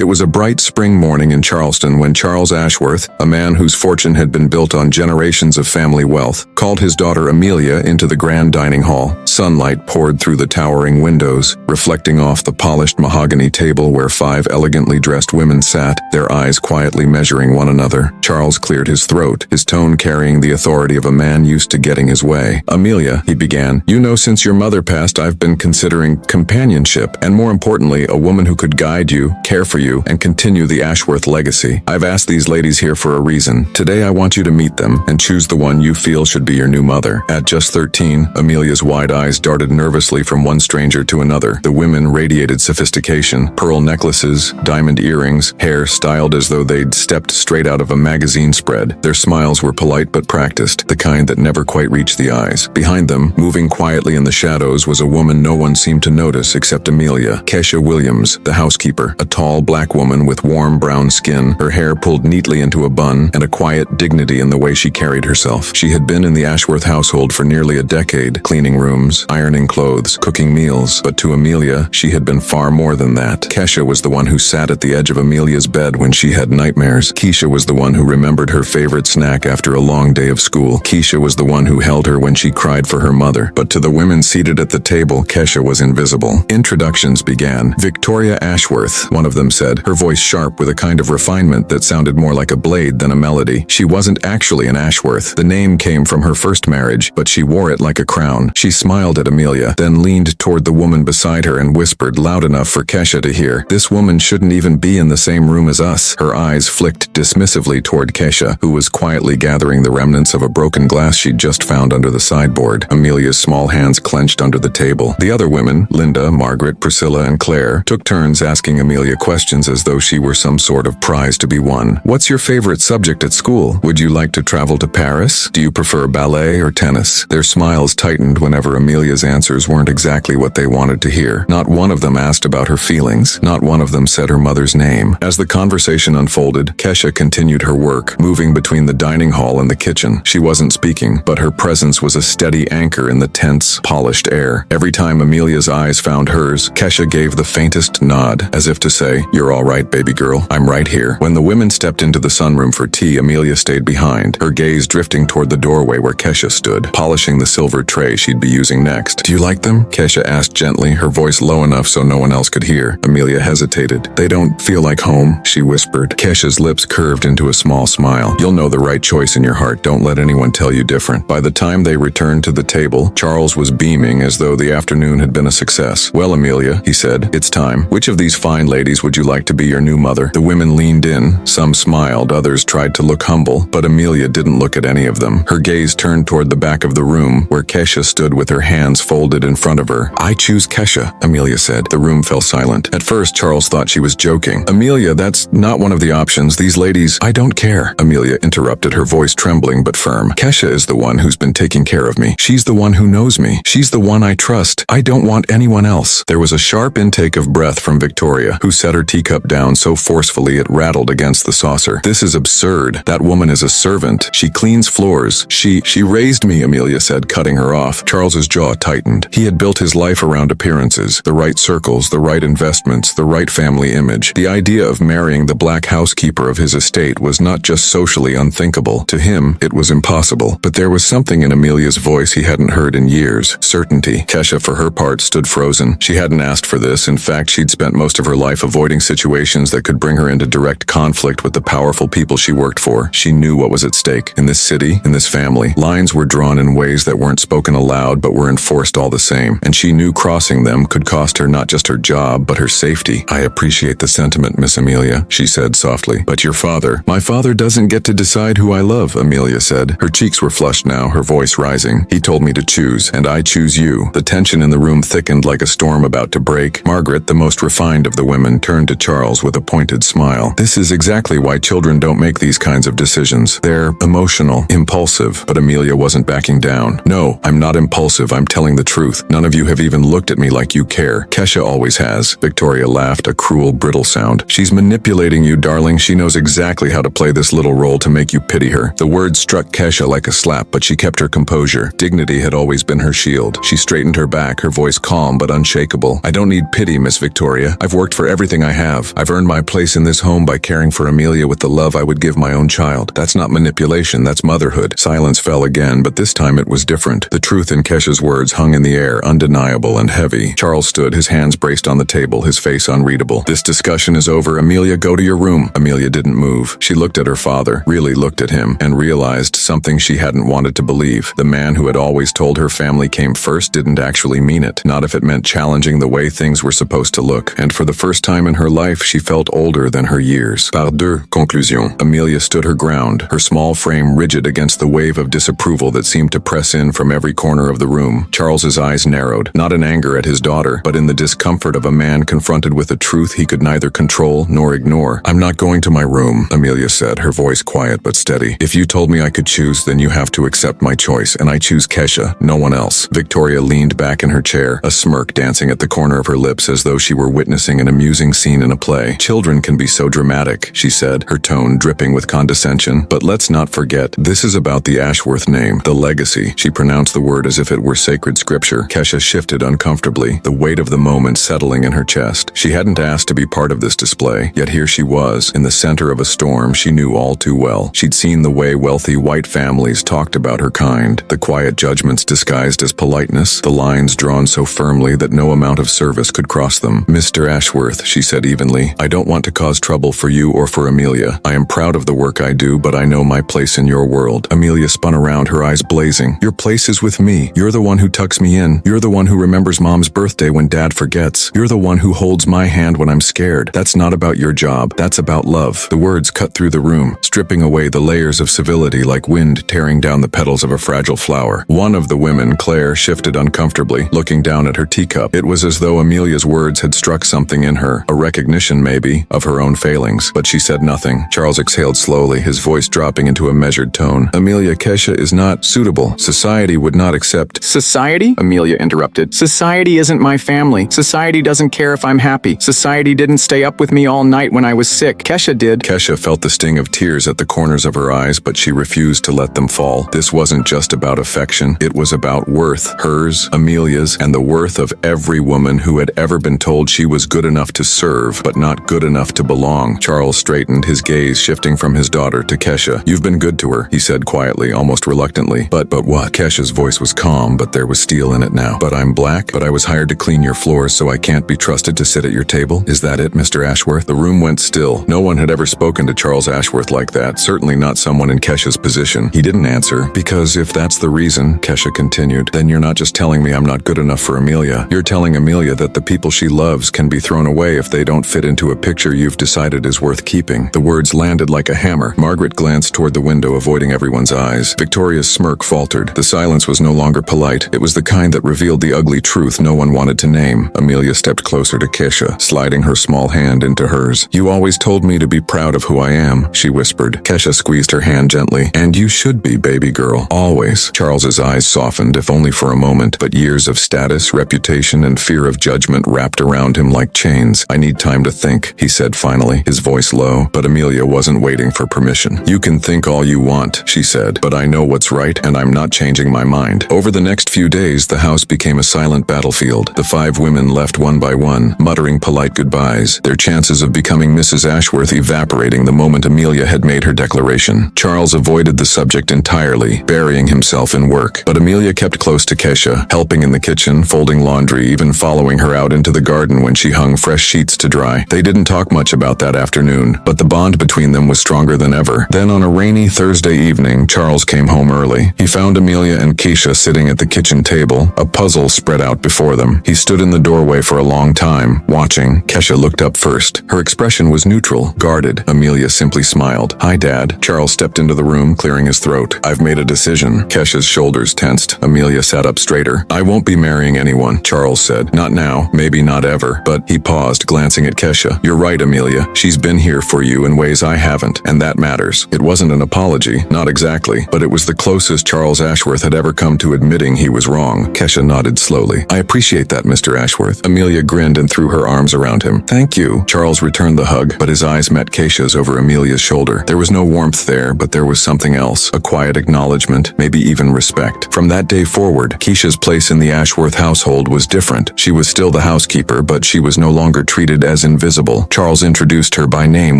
was a bright spring morning in Charleston when Charles Ashworth, a man whose fortune had been built on generations of family wealth, called his daughter Amelia into the grand dining hall. Sunlight poured through the towering windows, reflecting off the polished mahogany table where 5 elegantly dressed women sat, their eyes quietly measuring one another. Charles cleared his throat, his tone carrying the authority of a man used to getting his way. "Amelia," he began, "you know since your mother passed I've been considering companionship, and more importantly, a woman who could guide you, care for you, and continue the Ashworth legacy. I've asked these ladies here for a reason. Today I want you to meet them and choose the one you feel should be your new mother." At just 13, Amelia's wide eyes darted nervously from one stranger to another. The women radiated sophistication, pearl necklaces, diamond earrings, hair styled as though they'd stepped straight out of a magazine spread. Their smiles were polite but practiced, the kind that never quite reached the eyes. Behind them, moving quietly in the shadows, was a woman no one seemed to notice except Amelia. Kesha Williams, the housekeeper, a tall black woman with warm brown skin, her hair pulled neatly into a bun, and a quiet dignity in the way she carried herself. She had been in the Ashworth household for nearly a decade, cleaning rooms, ironing clothes, cooking meals, but to Amelia, she had been far more than that. Kesha was the one who sat at the edge of Amelia's bed when she had nightmares. Keisha was the one who remembered her favorite snack after a long day of school. Keisha was the one who held her when she cried for her mother. But to the women seated at the table, Kesha was invisible. Introductions began. "Victoria Ashworth," one of them said, her voice sharp with a kind of refinement that sounded more like a blade than a melody. She wasn't actually an Ashworth. The name came from her first marriage, but she wore it like a crown. She smiled at Amelia, then leaned toward the woman beside her and whispered loud enough for Kesha to hear, "This woman shouldn't even be in the same room as us." Her eyes flicked dismissively toward Kesha, who was quietly gathering the remnants of a broken glass she'd just found under the sideboard. Amelia's small hands clenched under the table. The other women, Linda, Margaret, Priscilla, and Claire, took turns asking Amelia questions as though she were some sort of prize to be won. "What's your favorite subject at school? Would you like to travel to Paris? Do you prefer ballet or tennis?" Their smiles tightened whenever Amelia's answers weren't exactly what they wanted to hear. Not one of them asked about her feelings. Not one of them said her mother's name. As the conversation unfolded, Kesha continued her work, moving between the dining hall and the kitchen. She wasn't speaking, but her presence was a steady anchor in the tense, polished air. Every time Amelia's eyes found hers, Kesha gave the faintest nod, as if to say, "You're all right, baby girl. I'm right here." When the women stepped into the sunroom for tea, Amelia stayed behind, her gaze drifting toward the doorway where Kesha stood, polishing the silver tray she'd be using next. "Do you like them?" Kesha asked gently, her voice low enough so no one else could hear. Amelia hesitated. "They don't feel like home," she whispered. Kesha's lips curved into a small smile. "You'll know the right choice in your heart. Don't let anyone tell you different." By the time they returned to the table, Charles was beaming as though the afternoon had been a success. "Well, Amelia," he said, "it's time. Which of these fine ladies would you like to be your new mother?" The women leaned in. Some smiled, others tried to look humble, but Amelia didn't look at any of them. Her gaze turned toward the back of the room, where Kesha stood with her hands folded in front of her. "I choose Kesha," Amelia said. The room fell silent. At first, Charles thought she was joking. "Amelia, that's not one of the options. These ladies—" "I don't care," Amelia interrupted, her voice trembling but firm. "Kesha is the one who's been taking care of me. She's the one who knows me. She's the one I trust. I don't want anyone else." There was a sharp intake of breath from Victoria, who set her teacup down so forcefully it rattled against the saucer. "This is absurd. That woman is a servant. She cleans floors. She raised me," Amelia said, cutting her off. Charles's jaw tightened. He had built his life around appearances, the right circles, the right investments, the right family image. The idea of marrying the black housekeeper of his estate was not just socially unthinkable. To him, it was impossible. But there was something in Amelia's voice he hadn't heard in years. Certainty. Kesha, for her part, stood frozen. She hadn't asked for this. In fact, she'd spent most of her life avoiding situations that could bring her into direct conflict with the powerful people she worked for. She knew what was at stake. In this city, in this family, lines were drawn in ways that weren't spoken aloud but were enforced all the same. And she knew crossing them could cost her not just her job, but her safety. "I appreciate the sentiment, Miss Amelia," she said softly. "But your father—" "My father doesn't get to decide who I love," Amelia said. Her cheeks were flushed now, her voice rising. "He told me to choose, and I choose you." The tension in the room thickened like a storm about to break. Margaret, the most refined of the women, turned to Charles with a pointed smile. "This is exactly why children don't make these kinds of decisions. They're emotional, impulsive." But Amelia wasn't backing down. "No, I'm not impulsive. I'm telling the truth. None of you have even looked at me like you care. Kesha always has." Victoria laughed, a cruel, brittle sound. "She's manipulating you, darling. She knows exactly how to play this little role to make you pity her." The words struck Kesha like a slap, but she kept her composure. Dignity had always been her shield. She straightened her back, her voice calm but unshakable. "I don't need pity, Miss Victoria. I've worked for everything I have. have. I've earned my place in this home by caring for Amelia with the love I would give my own child. That's not manipulation, that's motherhood. Silence fell again, but this time it was different. The truth in Kesha's words hung in the air, undeniable and heavy. Charles stood, his hands braced on the table, his face unreadable. This discussion is over. Amelia, go to your room. Amelia didn't move. She looked at her father, really looked at him, and realized something she hadn't wanted to believe. The man who had always told her family came first didn't actually mean it. Not if it meant challenging the way things were supposed to look. And for the first time in her life, she felt older than her years. Par deux, conclusion. Amelia stood her ground, her small frame rigid against the wave of disapproval that seemed to press in from every corner of the room. Charles's eyes narrowed, not in anger at his daughter, but in the discomfort of a man confronted with a truth he could neither control nor ignore. I'm not going to my room, Amelia said, her voice quiet but steady. If you told me I could choose, then you have to accept my choice, and I choose Kesha, no one else. Victoria leaned back in her chair, a smirk dancing at the corner of her lips as though she were witnessing an amusing scene in a play. Children can be so dramatic, she said, her tone dripping with condescension. But let's not forget, this is about the Ashworth name, the legacy. She pronounced the word as if it were sacred scripture. Kesha shifted uncomfortably, the weight of the moment settling in her chest. She hadn't asked to be part of this display, yet here she was, in the center of a storm she knew all too well. She'd seen the way wealthy white families talked about her kind, the quiet judgments disguised as politeness, the lines drawn so firmly that no amount of service could cross them. Mr. Ashworth, she said evenly, I don't want to cause trouble for you or for Amelia. I am proud of the work I do, but I know my place in your world. Amelia spun around, her eyes blazing. Your place is with me. You're the one who tucks me in. You're the one who remembers Mom's birthday when Dad forgets. You're the one who holds my hand when I'm scared. That's not about your job. That's about love. The words cut through the room, stripping away the layers of civility like wind tearing down the petals of a fragile flower. One of the women, Claire, shifted uncomfortably, looking down at her teacup. It was as though Amelia's words had struck something in her, a recognition maybe, of her own failings. But she said nothing. Charles exhaled slowly, his voice dropping into a measured tone. Amelia, Kesha is not suitable. Society would not accept. Society? Amelia interrupted. Society isn't my family. Society doesn't care if I'm happy. Society didn't stay up with me all night when I was sick. Kesha did. Kesha felt the sting of tears at the corners of her eyes, but she refused to let them fall. This wasn't just about affection. It was about worth. Hers, Amelia's, and the worth of every woman who had ever been told she was good enough to serve, but not good enough to belong. Charles straightened, his gaze shifting from his daughter to Kesha. You've been good to her, he said quietly, almost reluctantly. But what? Kesha's voice was calm, but there was steel in it now. But I'm black, but I was hired to clean your floors, so I can't be trusted to sit at your table? Is that it, Mr. Ashworth? The room went still. No one had ever spoken to Charles Ashworth like that, certainly not someone in Kesha's position. He didn't answer, because if that's the reason, Kesha continued, then you're not just telling me I'm not good enough for Amelia. You're telling Amelia that the people she loves can be thrown away if they don't fit into a picture you've decided is worth keeping. The words landed like a hammer. Margaret glanced toward the window, avoiding everyone's eyes. Victoria's smirk faltered. The silence was no longer polite. It was the kind that revealed the ugly truth no one wanted to name. Amelia stepped closer to Kesha, sliding her small hand into hers. You always told me to be proud of who I am, she whispered. Kesha squeezed her hand gently. And you should be, baby girl. Always. Charles's eyes softened, if only for a moment, but years of status, reputation, and fear of judgment wrapped around him like chains. I need time to think, he said finally, his voice low, but Amelia wasn't waiting for permission. You can think all you want, she said, but I know what's right, and I'm not changing my mind. Over the next few days, the house became a silent battlefield. The 5 women left one by one, muttering polite goodbyes, their chances of becoming Mrs. Ashworth evaporating the moment Amelia had made her declaration. Charles avoided the subject entirely, burying himself in work, but Amelia kept close to Kesha, helping in the kitchen, folding laundry, even following her out into the garden when she hung fresh sheets to dry. They didn't talk much about that afternoon, but the bond between them was stronger than ever. Then on a rainy Thursday evening, Charles came home early. He found Amelia and Kesha sitting at the kitchen table, a puzzle spread out before them. He stood in the doorway for a long time, watching. Kesha looked up first. Her expression was neutral, guarded. Amelia simply smiled. Hi, Dad. Charles stepped into the room, clearing his throat. I've made a decision. Kesha's shoulders tensed. Amelia sat up straighter. I won't be marrying anyone, Charles said. Not now, maybe not ever. But he paused, glancing at Kesha. You're right, Amelia. She's been here for you in ways I haven't, and that matters. It wasn't an apology, not exactly, but it was the closest Charles Ashworth had ever come to admitting he was wrong. Kesha nodded slowly. I appreciate that, Mr. Ashworth. Amelia grinned and threw her arms around him. Thank you. Charles returned the hug, but his eyes met Kesha's over Amelia's shoulder. There was no warmth there, but there was something else, a quiet acknowledgement, maybe even respect. From that day forward, Kesha's place in the Ashworth household was different. She was still the housekeeper, but she was no longer treated as invisible. Charles introduced her by name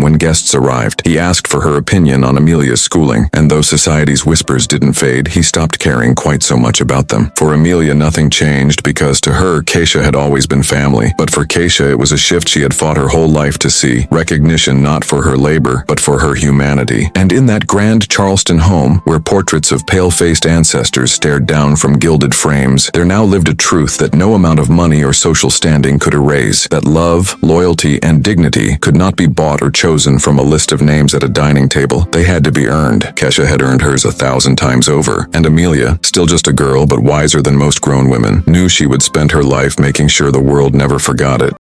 when guests arrived. He asked for her opinion on Amelia's schooling, and though society's whispers didn't fade, he stopped caring quite so much about them. For Amelia, nothing changed because to her, Keisha had always been family. But for Keisha, it was a shift she had fought her whole life to see. Recognition not for her labor, but for her humanity. And in that grand Charleston home, where portraits of pale-faced ancestors stared down from gilded frames, there now lived a truth that no amount of money or social standing could erase. That love, loyalty, and dignity could not be bought or chosen from a list of names at a dining table. They had to be earned. Kesha had earned hers 1,000 times over, and Amelia, still just a girl but wiser than most grown women, knew she would spend her life making sure the world never forgot it.